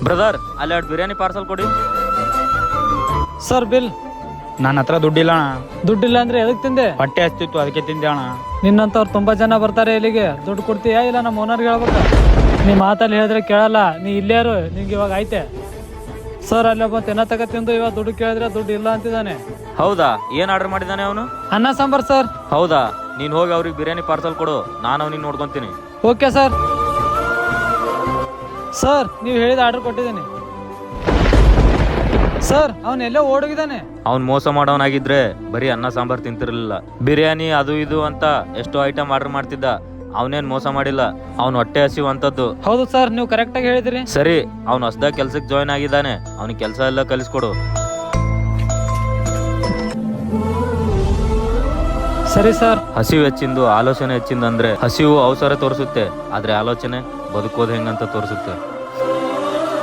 Brother ಅಲ್ಲಿ 2 biryani parcel ಕೊಡಿ. Sir bill. ನನ್ನ ಹತ್ರ ದುಡ್ಡಿಲ್ಲ ಅಣ್ಣ. ದುಡ್ಡಿಲ್ಲ ಅಂದ್ರೆ ಎದಕ್ ತಿಂದೆ? ಹೊಟ್ಟೆ ಹಸ್ತಿತ್ತು ಅದಕ್ಕೆ ತಿಂದೆ ಅಣ್ಣ. ನಿನ್ನಂತವ್ರು ತುಂಬಾ ಜನ ಬರ್ತಾರೆ ಇಲ್ಲಿಗೆ. ದುಡ್ಡು ಕೊಡ್ತೀಯಾ ಇಲ್ಲ ನಮ್ಮ ಓನರ್ಗೆ ಹೇಳ್ಬೇಕ? ನೀ ಮಾತಲ್ಲಿ ಹೇಳಿದ್ರೆ ಕೇಳಲ್ಲ. ನೀ ಇಲ್ಲೇ ಇರು, ನಿಂಗೆ ಇವಾಗ ಐತೆ. ಸರ್ ಅಲ್ಲಿ ಒಬ್ಬ ತಿನ್ನ ತಿಂದು ಇವಾಗ ದುಡ್ಡು ಕೇಳಿದ್ರೆ ದುಡ್ಡು ಇಲ್ಲ ಅಂತಿದ್ದಾನೆ. ಹೌದಾ? ಏನ್ ಆರ್ಡರ್ ಮಾಡಿದಾನೆ ಅವನು? ಅನ್ನ ಸಾಂಬಾರ್ ಸರ್. ಹೌದಾ? ನೀನ್ ಹೋಗಿ ಅವ್ರಿಗೆ ಬಿರಿಯಾನಿ ಪಾರ್ಸಲ್ ಕೊಡು, ನಾನು ಅವ್ನಿಗೆ ನೋಡ್ಕೊಂತೀನಿ. Okay sir. ಸರ್ ನೀವು ಹೇಳಿದ ಆರ್ಡರ್ ಕೊಟ್ಟಿದ್ದೀನಿ ಸರ್. ಅವನೆಲ್ಲೋ ಓಡೋಗಿದ್ದಾನೆ. ಅವ್ನ್ ಮೋಸ ಮಾಡೋನಾಗಿದ್ರೆ ಬರೀ ಅನ್ನ ಸಾಂಬಾರ್ ತಿಂತಿರ್ಲಿಲ್ಲ. ಬಿರಿಯಾನಿ ಅದು ಇದು ಅಂತ ಎಷ್ಟೋ ಐಟಮ್ ಆರ್ಡರ್ ಮಾಡ್ತಿದ್ದ. ಅವನೇನ್ ಮೋಸ ಮಾಡಿಲ್ಲ. ಅವ್ನ ಹೊಟ್ಟೆ ಹಸಿವಂತದ್ದು. ಹೌದು ಸರ್, ನೀವು ಕರೆಕ್ಟ್ ಆಗಿ ಹೇಳಿದಿರಿ. ಸರಿ, ಅವ್ನು ಹೊಸದಾಗ ಕೆಲ್ಸಕ್ಕೆ ಜಾಯ್ನ್ ಆಗಿದ್ದಾನೆ. ಅವ್ನಿಗೆ ಕೆಲಸ ಎಲ್ಲ ಕಲಿಸ್ಕೊಡು. ಸರಿ ಸರ್. ಹಸಿವು ಹೆಚ್ಚಿಂದು ಆಲೋಚನೆ ಹೆಚ್ಚಿಂದು ಅಂದ್ರೆ ಹಸಿವು ಅವಸರ ತೋರಿಸುತ್ತೆ, ಆದ್ರೆ ಆಲೋಚನೆ ಬದುಕೋದು ಹೆಂಗಂತ ತೋರಿಸುತ್ತೆ.